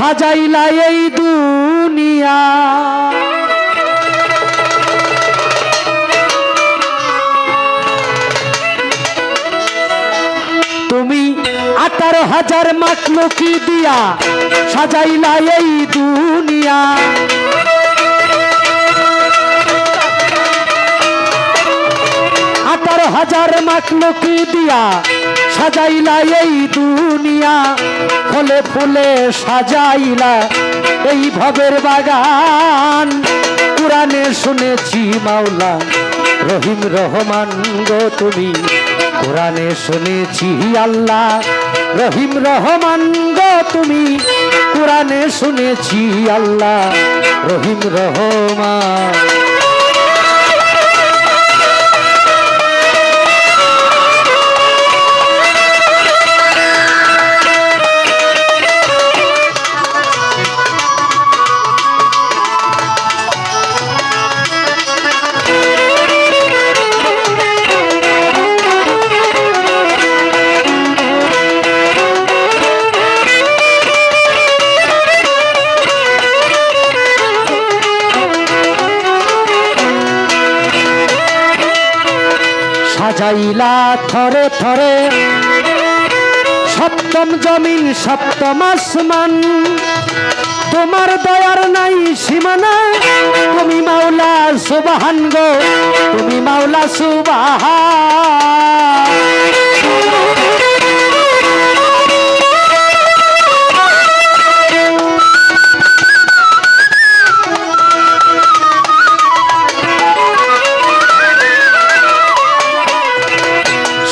সাজাইলা এই দুনিয়া তুমি 18,000 মাখলুকি দিয়া সাজাইলা এই দুনিয়া 18,000 মাখলুকি দিয়া সাজাইলা এই দুনিয়া ফলে ফুলে সাজাইলা এই ভবের বাগান কুরআনে শুনেছি মাওলা রহিম রহমান গো তুমি কুরআনে শুনেছি আল্লাহ রহিম রহমান গো তুমি কুরআনে শুনেছি আল্লাহ রহিম রহমান সাজাইলা থরে থরে সপ্তম জমিন সপ্তম আসমান তোমার দয়ার নাই সীমানা তুমি মাওলা সুবহান গো তুমি মাওলা সুবহান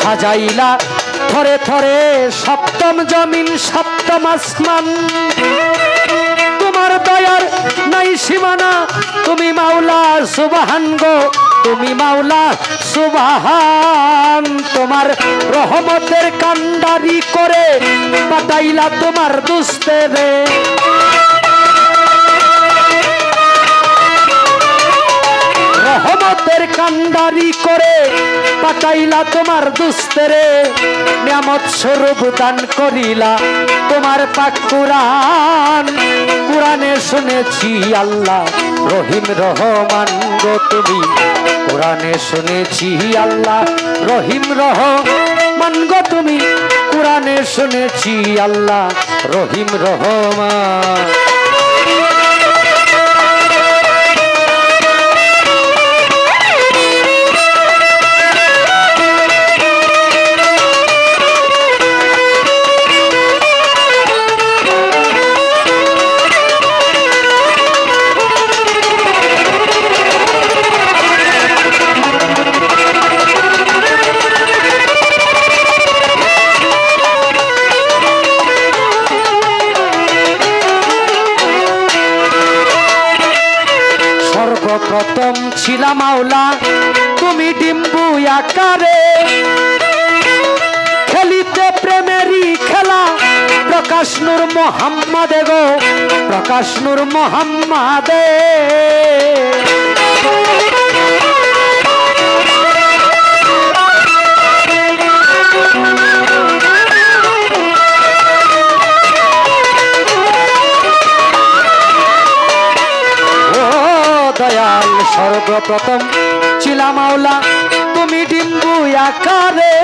সাজাইলা থরে থরে সপ্তম জমিন সপ্তম আসমান তোমার দয়ার নাই সীমানা তুমি মাওলা সুবহান গো তুমি মাওলা সুবহান তোমার রহমতের কান্ডারি করে পাঠাইলা তোমার দুস্তেরে রহমতের কান্ডারি করে পাঠাইলা তোমার দুস্তেরে নিয়ামত স্বরূপ দান করিলা তোমার পাক কুরআন কুরআনে শুনেছি আল্লাহ রহিম রহমান গো তুমি কুরআনে শুনেছি আল্লাহ রহিম রহমান গো তুমি কুরআনে শুনেছি আল্লাহ রহিম রহমান প্রথম ছিলা মাওলা তুমি ডিম্বু আকারে খেলিতে প্রেমেরই খেলা প্রকাশ নূর মোহাম্মদে গো প্রকাশ নূর মোহাম্মদে দয়াল সর্বপ্রথম ছিলা মাওলা তুমি ডিম্বু আকারে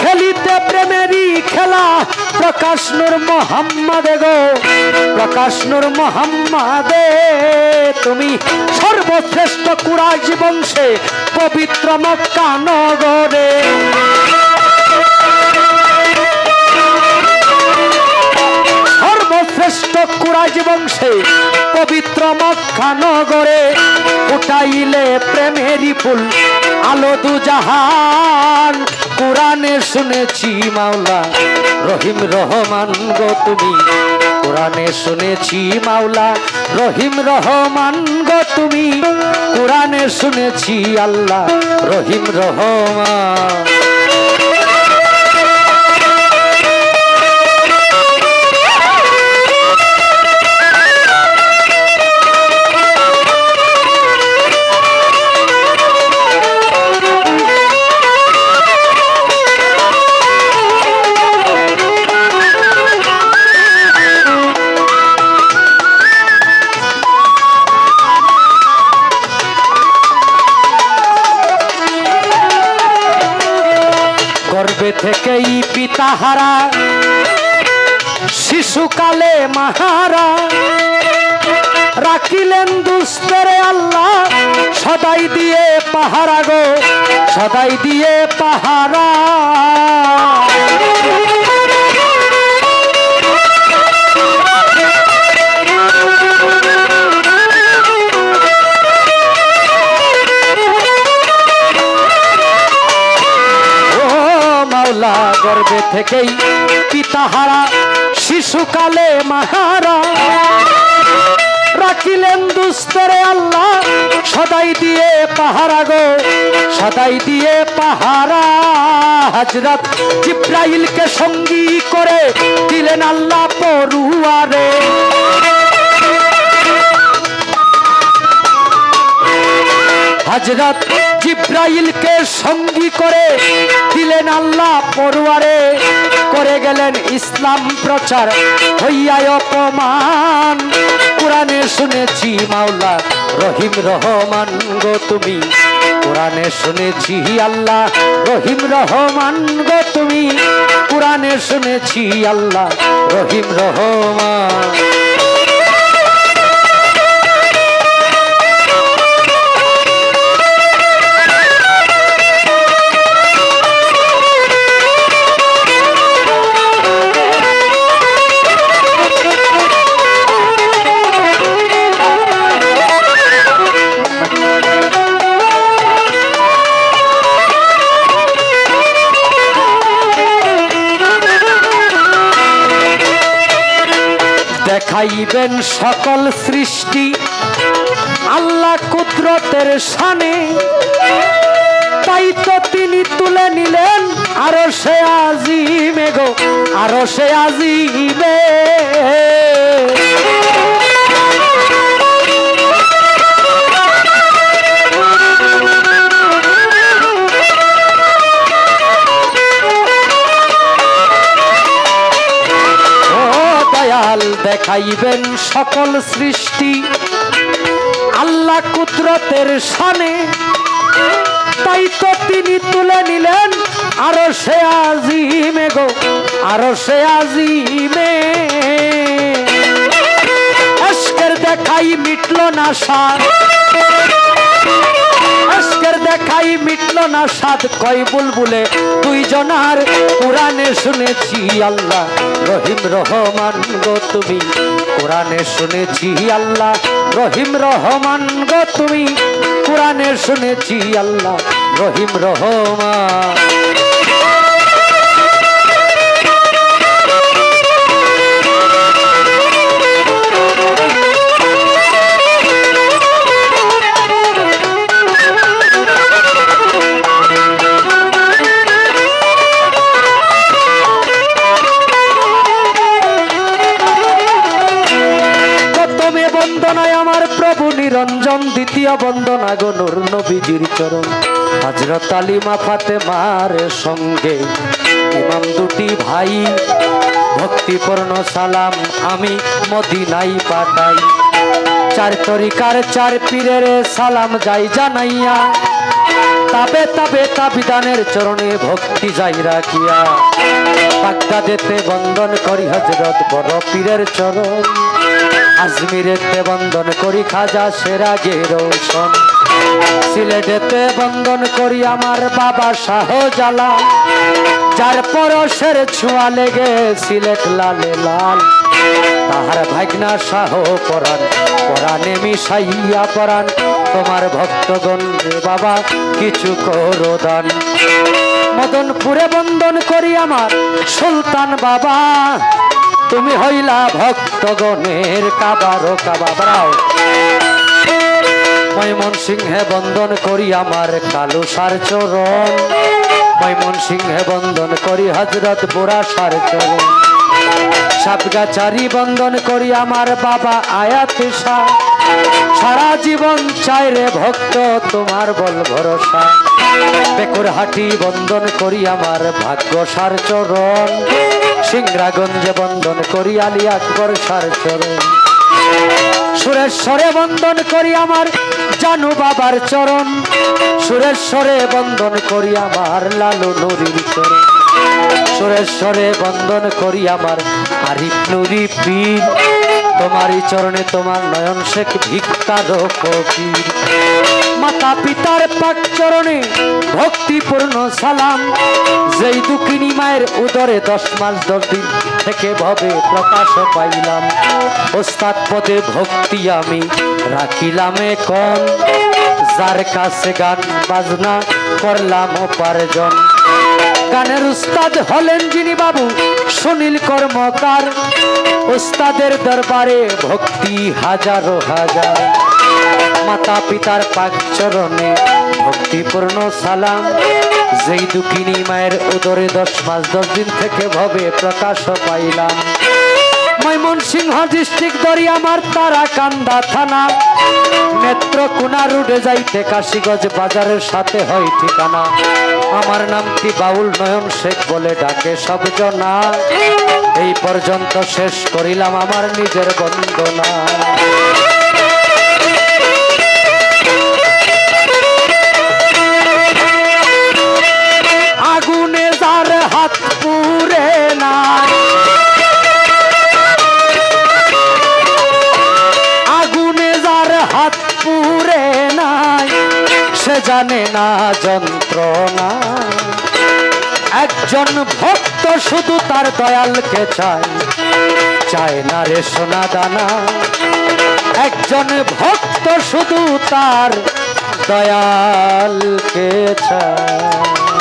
খেলিতে প্রেমেরই খেলা প্রকাশ নূর মোহাম্মদে গো প্রকাশ নূর মোহাম্মদে তুমি সর্বশ্রেষ্ঠ কুরাইশ বংশে পবিত্র মক্কা নগরে সর্বশ্রেষ্ঠ কুরাইশ বংশে পবিত্র মক্কা নগরে ফুটাইলে প্রেমেরই ফুল আলো দুজাহান কুরআনে শুনেছি মাওলা রহিম রহমান গো তুমি কুরআনে শুনেছি মাওলা রহিম রহমান গো তুমি কুরআনে শুনেছি আল্লাহ রহিম রহমান থেকেই পিতাহারা শিশুকালে মাহারা রাখিলেন দুস্তেরে আল্লাহ সদাই দিয়ে পাহারা গো সদাই দিয়ে পাহারা গর্ভে থেকেই পিতাহারা শিশুকালে মাহারা রাখিলেন দুস্তরে আল্লাহ সদাই দিয়ে পাহারা গো সদাই দিয়ে পাহারা হযরত জিবরাইলকে সঙ্গী করে দিলেন আল্লাহ পরুয়ারে হযরত জিবরাইলকে সঙ্গী করে দিলেন আল্লাহ পরওয়ারে করে গেলেন ইসলাম প্রচার হইয়া অপমান কোরআনে শুনেছি মাওলা রহিম রহমান গো তুমি কোরআনে শুনেছি আল্লাহ রহিম রহমান গো তুমি কোরআনে শুনেছি আল্লাহ রহিম রহমান দেখাইবেন সকল সৃষ্টি আল্লাহ কুদরতের শানে তাই তো তিনি তুলে নিলেন আরশে আজিমে গো আরশে আজিমে দেখাইবেন সকল সৃষ্টি আল্লাহ কুদরতের শানে তাই তো তিনি তুলে নিলেন আরশে আজিমে গো আরশে আজিমে আজকের দেখাই মিটল না সাদ আজকের দেখাই মিটল না সাদ কয় বুলবুলে দুইজনার কোরআনে শুনেছি আল্লাহ রহিম রহমান গো তুমি কোরআনে শুনেছি আল্লাহ রহিম রহমান গো তুমি কোরআনে শুনেছি আল্লাহ রহিম রহমান নিরঞ্জন দ্বিতীয় বন্দনা গো নূর নবীজির চরণ হযরত আলিমা ফাতেমার সঙ্গে ইমাম দুটি ভাই ভক্তিপূর্ণ সালাম আমি মদিনায় পাঠাই চার তরিকার চার পীরের সালাম যাই জানাইয়া তাবে তাবে তাবিদানের চরণে ভক্তি যাই রাখিয়া বাগদাদেতে বন্দন করি হযরত বড় পীরের চরণ আজমিরেতে বন্দন করি খাজা সেরাগে রোশন সিলেটেতে বন্দন করি আমার বাবা শাহজালাল যার পরশের ছোঁয়া লেগে সিলেট লালে লাল তাহার ভাগনা শাহ পরাণ পরাণে মিশাইয়া পরাণ তোমার ভক্তগণ রে বাবা কিছু করো দান মদনপুরে বন্দন করি আমার সুলতান বাবা তুমি হইলা ভক্তগণের কাবারো কাবা বাড়াও ময়মনসিংহে বন্দন করি আমার কালু সার চরণ ময়মনসিংহে বন্দন করি হযরত বুড়া সার চরণ সাতগাছারি বন্দন করি আমার বাবা আয়াত শাহ সারা জীবন চাই রে ভক্ত তোমার বল ভরসা বেকুরহাটি বন্দন করি আমার ভাগ্য সার চরণ সিংরাগঞ্জে বন্দন করি আলী আকবর সার চরণ সুরেশ্বরে বন্দন করি আমার জানু বাবার চরণ সুরেশ্বরে বন্দন করি আমার লালু নুরির চরণ সুরেশ্বরে বন্দন করি আমার আরিফ নুরি পীর, তোমারই চরণে তোমার নয়ন শেখ ভিক্ষার ফকির। মাতা পিতার পাক চরণে ভক্তিপূর্ণ সালাম, যেই দুঃখিনী মায়ের উদরে 10 মাস 10 দিন থেকে ভবে প্রকাশ পাইলাম। ওস্তাদ পদে ভক্তি আমি রাখিলাম এখন, যার কাছে গান বাজনা করলাম উপার্জন। গানের উস্তাদ হলেন যিনি বাবু সুনীল কর্মকার, উস্তাদের দরবারে ভক্তি হাজারো হাজার। মাতা পিতার পাক চরণে ভক্তিপূর্ণ সালাম, যেই দুঃখিনী মায়ের উদরে 10 মাস 10 দিন থেকে ভবে প্রকাশ পাইলাম। ময়মনসিংহ ডিস্ট্রিক্ট দরিয়ামার তারাকান্দা থানা, নেত্রকোনা রোডে যাইতে কাশীগঞ্জ বাজারের সাথে হয় ঠিকানা। আমার নামটি বাউল নয়ন শেখ বলে ডাকে সব জনা। এই পর্যন্ত শেষ করিলাম আমার নিজের বন্দনা। আগুনে যার হাত পুড়ে না, আগুনে যার হাত পুড়ে নাই, সে জানে না যন্ত্রণা। একজন ভক্ত শুধু তার দয়ালকে চায়, চায় না রে সোনা দানা। একজন ভক্ত শুধু তার দয়ালকে চায়।